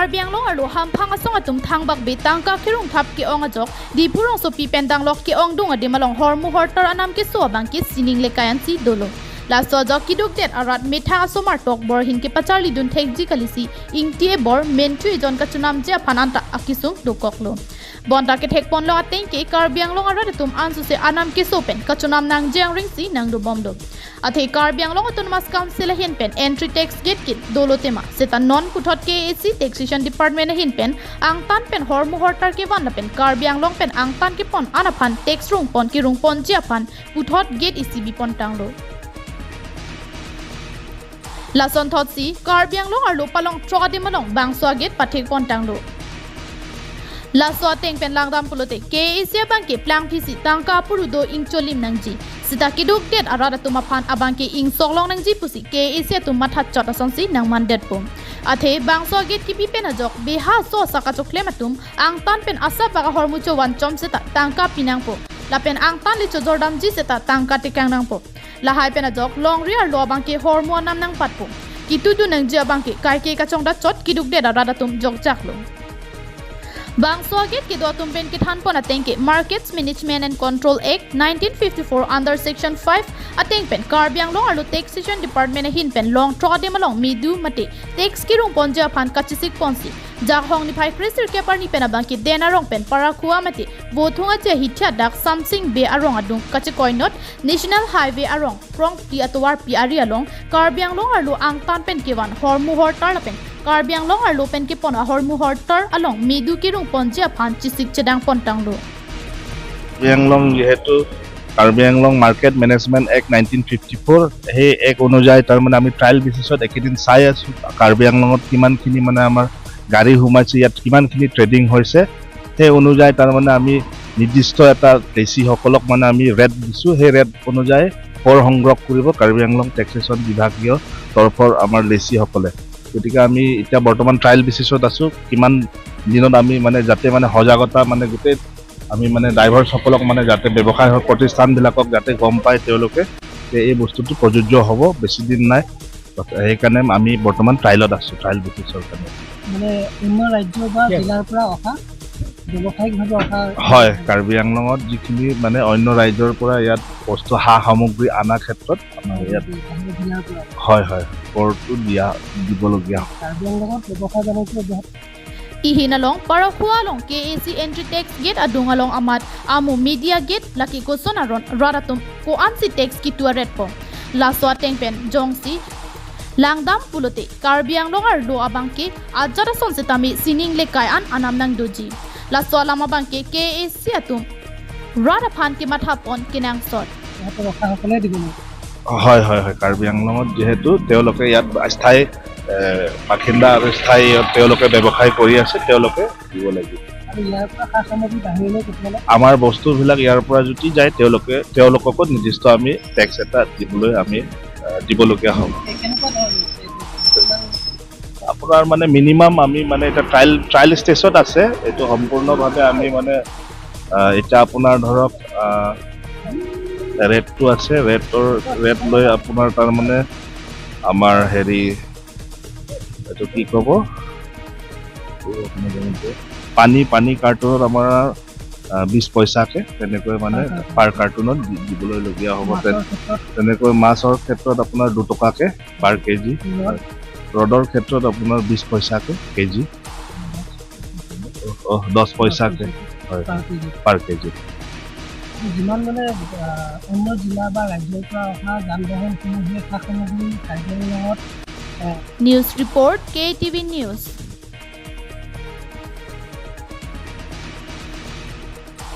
Karbi Anglong arlo hampang asong atum thangbak be tangka kerung thap keong ajok di purong so pi pendang lok keong dung adi malong hormu hortor anam ke so abang ke sining lekayan si dolo la so jok kiduk det arat metha asomar tok bor hin ke pacharli dun thekji kalisi ingtie bor mentui jon ka chunam je phananta akisung dokoklo bonta ke thek pon lo ateng ke Karbi Anglong arat tum ansu se anam ke so pen ka chunam nang je angring si nang do bomdo athe Karbi Anglong autonomous council hin pen entry tax gate kit dolo tema seta non puthot ke AC taxation department hin pen ang tan pen hormu hortar ke wan pen Karbi Anglong pen ang tan ke pon anaphan tax rung pon ki rung pon je phan puthot gate ECB pon tanglo lason thot si Karbi Anglong arlo palong trodi malong bangswa gate pathik pon tanglo laso teng pen langdam pulote ke asia banke plang phisi tangka purudo ingcholim nangji sita kiduk det arada tuma phan abanke ing soklong nangji pusi ke asia tuma that chota sonsi nang mandet pum athe bangso get ki pen ajok beha so saka chokle matum ang tan pen asa baga hormu cho wan chom seta tangka pinang po la pen ang tan le cho jordam ji seta tangka tikang nang po la hai pen ajok long ri ar lo banke hormu nam nang pat po kitu du nang ji abanke kai ke ka chongda chot kiduk det arada tum jok chaklo Bang Swagit ki do tumpen ki than pon ateng ke Markets Management and Control Act 1954 under Section 5 ateng pen Karbi Anglong arlo Taxation Department hin pen long trode malong midu mate tax ki rung ponja phan kachisik ponsi jak hong ni phai krisir ke par ni pen abang ki dena rong pen para khuwa mate bothunga che hitcha dak something be arong adung kache koinot National Highway arong prong pi atwar pi ari along Karbi Anglong arlo ang tan pen ke wan hormu hortar pen Karbi Anglong arlo pen ke pon hormu hortar along midu ki rung ponja phan chisik chedang pon tanglo Karbi Anglong jehetu Karbi Anglong Market Management Act 1954 he ek onujai tar mane ami trial basis ot ekidin sai asu Karbi Anglongot kiman khini mane amar gari humachi yat kiman khini trading hoise he onujai tar mane ami nidishto eta desi hokolok mane ami red disu he red onujai for hongrok kuribo Karbi Anglong taxation bibhagio torfor amar lesi hokole গতিকে আমি এটা বৰ্তমান trial বেচিছত আছো কিমান দিনত আমি মানে যাতে মানে সজাগতা মানে গোটেই আমি মানে ড্ৰাইভাৰ সকলক মানে যাতে ব্যৱসায় প্ৰতিষ্ঠানবিলাকক যাতে গম পায় তেওঁলোকে যে এই বস্তুটো প্ৰযোজ্য হ'ব বেছি দিন নাই সেইকাৰণে আমি বৰ্তমান ট্ৰায়ালত আছো ট্ৰায়াল বেচিছৰ কাৰণে মানে অন্য ৰাজ্য বা জিলাৰ পৰা অহা ব্যৱসায়িকভাৱে অহা হয় কাৰ্বি আংলঙত যিখিনি মানে অন্য ৰাজ্যৰ পৰা ইয়াত বস্তু সা সামগ্ৰী আনা ক্ষেত্ৰত আমাৰ ইয়াত হয় হয় কৰটো দিবলগীয়া কাৰ্বি আংলঙত ব্যৱসায় বাণিজ্য Ihinalong para hualong KAC entry tax gate adung along amat amu media gate laki ko sonaron raratum ko ansi tax ki tuaret po laso ateng pen jongsi langdam pulote Karbi Anglong arlo abangke ajara sonsetami sining lekai an anam nang doji laso alama bangke KAC atum rara phan ke matha pon kinang sot হয় হয় হয় কাৰ্বি আংলঙত যেহেতু তেওঁলোকে ইয়াত স্থায়ী বাসিন্দা আৰু স্থায়ী তেওঁলোকে ব্যৱসায় কৰি আছে তেওঁলোকে দিব লাগিব আমাৰ বস্তুবিলাক ইয়াৰ পৰা যদি যায় তেওঁলোককো নিৰ্দিষ্ট আমি টেক্স এটা দিবলৈ আমি দিবলগীয়া হ'ব আপোনাৰ মানে মিনিমাম আমি মানে এটা ট্ৰায়েল ষ্টেজত আছে এইটো সম্পূৰ্ণভাৱে আমি মানে এটা আপোনাৰ ধৰক ৰেটটো আছে ৰেট লৈ আপোনাৰ তাৰ মানে আমাৰ হেৰি এইটো কি ক'ব পানী কাৰ্টুনত আমাৰ 20 পইচাকে তেনেকৈ মানে পাৰ কাৰ্টুনত দিবলৈলগীয়া হ'ব তেনেকৈ মাছৰ ক্ষেত্ৰত আপোনাৰ 2 টকাকে পাৰ কেজি ৰডৰ ক্ষেত্ৰত আপোনাৰ 20 পইচাকে কেজি 10 পইচাকে হয় পাৰ কেজি যিমান মানে অন্য জিলা বা ৰাজ্যৰ পৰা অহা যান-বাহন সমূহে সা সামগ্ৰী কাৰ্বি আংলঙত নিউজ ৰিপৰ্ট KTV নিউজ